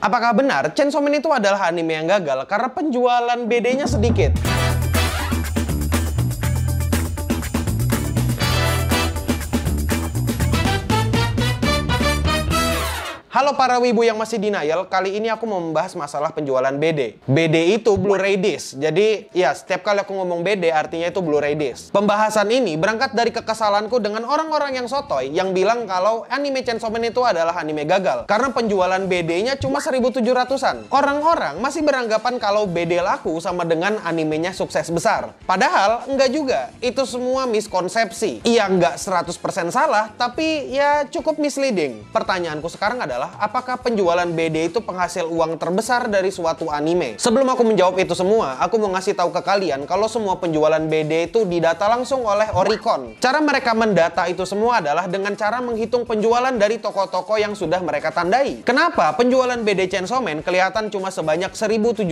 Apakah benar Chainsaw Man itu adalah anime yang gagal karena penjualan BD-nya sedikit? Halo para wibu yang masih denial, kali ini aku mau membahas masalah penjualan BD. BD itu Blu-ray disc. Jadi, ya setiap kali aku ngomong BD artinya itu Blu-ray disc. Pembahasan ini berangkat dari kekesalanku dengan orang-orang yang sotoy yang bilang kalau anime Chainsaw Man itu adalah anime gagal karena penjualan BD-nya cuma 1.700-an. Orang-orang masih beranggapan kalau BD laku sama dengan animenya sukses besar. Padahal enggak juga. Itu semua miskonsepsi. Iya enggak 100% salah, tapi ya cukup misleading. Pertanyaanku sekarang adalah apakah penjualan BD itu penghasil uang terbesar dari suatu anime? Sebelum aku menjawab itu semua, aku mau ngasih tahu ke kalian kalau semua penjualan BD itu didata langsung oleh Oricon. Cara mereka mendata itu semua adalah dengan cara menghitung penjualan dari toko-toko yang sudah mereka tandai. Kenapa penjualan BD Chainsaw Man kelihatan cuma sebanyak 1.735?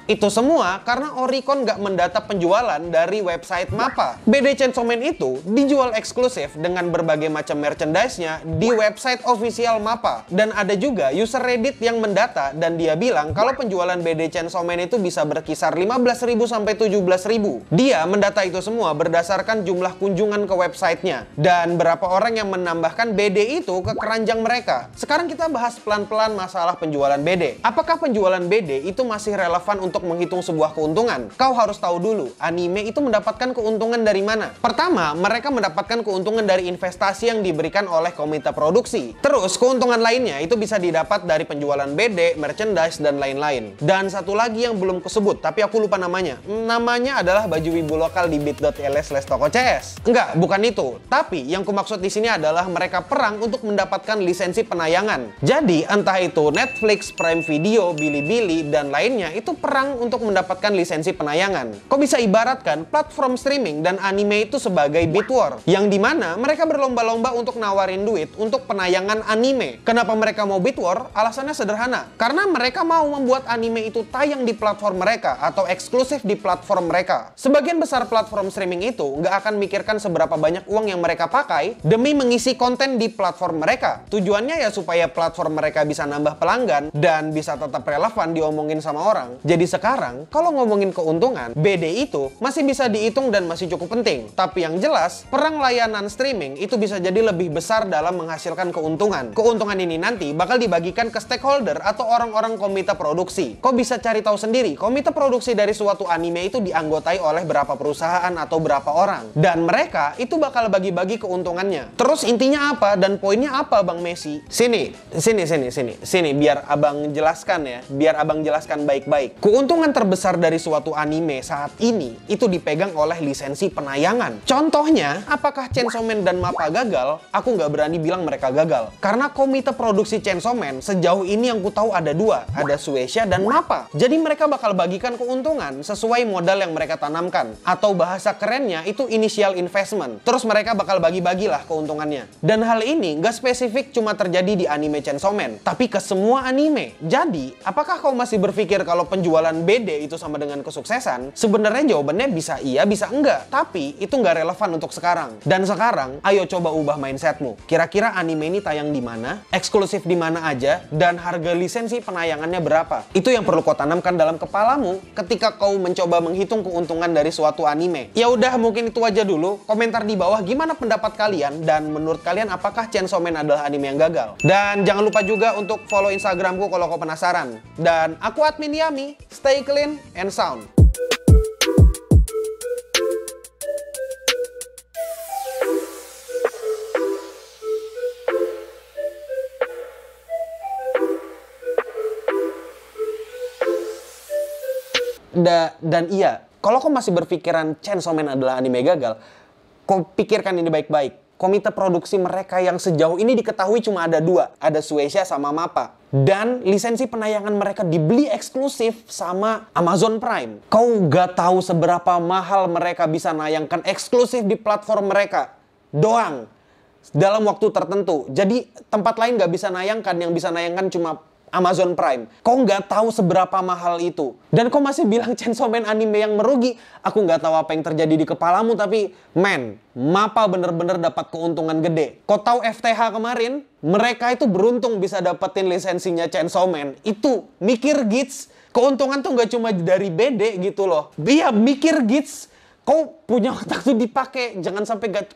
Itu semua karena Oricon nggak mendata penjualan dari website MAPPA. BD Chainsaw Man itu dijual eksklusif dengan berbagai macam merchandise-nya di website official MAPPA. Dan ada juga user Reddit yang mendata dan dia bilang kalau penjualan BD Chainsaw Man itu bisa berkisar 15.000 sampai 17.000. Dia mendata itu semua berdasarkan jumlah kunjungan ke websitenya dan berapa orang yang menambahkan BD itu ke keranjang mereka. Sekarang kita bahas pelan-pelan masalah penjualan BD. Apakah penjualan BD itu masih relevan untuk menghitung sebuah keuntungan? Kau harus tahu dulu, anime itu mendapatkan keuntungan dari mana? Pertama, mereka mendapatkan keuntungan dari investasi yang diberikan oleh komite produksi. Terus, keuntungan lainnya itu bisa didapat dari penjualan BD, merchandise, dan lain-lain. Dan satu lagi yang belum kusebut, tapi aku lupa namanya. Namanya adalah baju wibu lokal di bit.ly/tokocs. Enggak, bukan itu. Tapi yang kumaksud di sini adalah mereka perang untuk mendapatkan lisensi penayangan. Jadi, entah itu Netflix, Prime Video, Bilibili, dan lainnya itu perang untuk mendapatkan lisensi penayangan. Kok bisa ibaratkan platform streaming dan anime itu sebagai bid war, yang dimana mereka berlomba-lomba untuk nawarin duit untuk penayangan anime. Kenapa mereka mau bid war? Alasannya sederhana. Karena mereka mau membuat anime itu tayang di platform mereka atau eksklusif di platform mereka. Sebagian besar platform streaming itu nggak akan mikirkan seberapa banyak uang yang mereka pakai demi mengisi konten di platform mereka. Tujuannya ya supaya platform mereka bisa nambah pelanggan dan bisa tetap relevan diomongin sama orang. Jadi sekarang, kalau ngomongin keuntungan, BD itu masih bisa dihitung dan masih cukup penting. Tapi yang jelas, perang layanan streaming itu bisa jadi lebih besar dalam menghasilkan keuntungan. Keuntungan ini nanti bakal dibagikan ke stakeholder atau orang-orang komite produksi. Kau bisa cari tahu sendiri, komite produksi dari suatu anime itu dianggotai oleh berapa perusahaan atau berapa orang. Dan mereka itu bakal bagi-bagi keuntungannya. Terus intinya apa dan poinnya apa Bang Messi? Sini, biar abang jelaskan ya. Biar abang jelaskan baik-baik. Keuntungan terbesar dari suatu anime saat ini itu dipegang oleh lisensi penayangan. Contohnya, apakah Chainsaw Man dan MAPPA gagal? Aku nggak berani bilang mereka gagal. Karena komite produksi Chainsaw Man sejauh ini yang ku tahu ada dua, ada Shueisha dan MAPPA. Jadi mereka bakal bagikan keuntungan sesuai modal yang mereka tanamkan, atau bahasa kerennya itu initial investment. Terus mereka bakal bagi-bagilah keuntungannya. Dan hal ini nggak spesifik cuma terjadi di anime Chainsaw Man, tapi ke semua anime. Jadi, apakah kau masih berpikir kalau penjualan BD itu sama dengan kesuksesan? Sebenarnya jawabannya bisa iya, bisa enggak. Tapi itu nggak relevan untuk sekarang. Dan sekarang, ayo coba ubah mindsetmu. Kira-kira anime ini tayang di mana? Eksklusif di mana aja? Dan harga lisensi penayangannya berapa? Itu yang perlu kau tanamkan dalam kepalamu ketika kau mencoba menghitung keuntungan dari suatu anime. Ya udah, mungkin itu aja dulu. Komentar di bawah gimana pendapat kalian dan menurut kalian apakah Chainsaw Man adalah anime yang gagal? Dan jangan lupa juga untuk follow Instagramku kalau kau penasaran. Dan aku admin Yami, stay clean and sound. Dan iya, kalau kau masih berpikiran Chainsaw Man adalah anime gagal, kau pikirkan ini baik-baik. Komite produksi mereka yang sejauh ini diketahui cuma ada dua, ada Shueisha sama MAPPA. Dan lisensi penayangan mereka dibeli eksklusif sama Amazon Prime. Kau gak tahu seberapa mahal mereka bisa nayangkan eksklusif di platform mereka doang dalam waktu tertentu. Jadi tempat lain gak bisa nayangkan, yang bisa nayangkan cuma Amazon Prime. Kau nggak tahu seberapa mahal itu. Dan kau masih bilang Chainsaw Man anime yang merugi. Aku nggak tahu apa yang terjadi di kepalamu, tapi man, Mappa bener-bener dapat keuntungan gede. Kau tahu FTH kemarin? Mereka itu beruntung bisa dapetin lisensinya Chainsaw Man. Itu, mikir Gits. Keuntungan tuh nggak cuma dari BD gitu loh. Iya, mikir Gits. Kau punya otak tuh dipakai. Jangan sampai gak...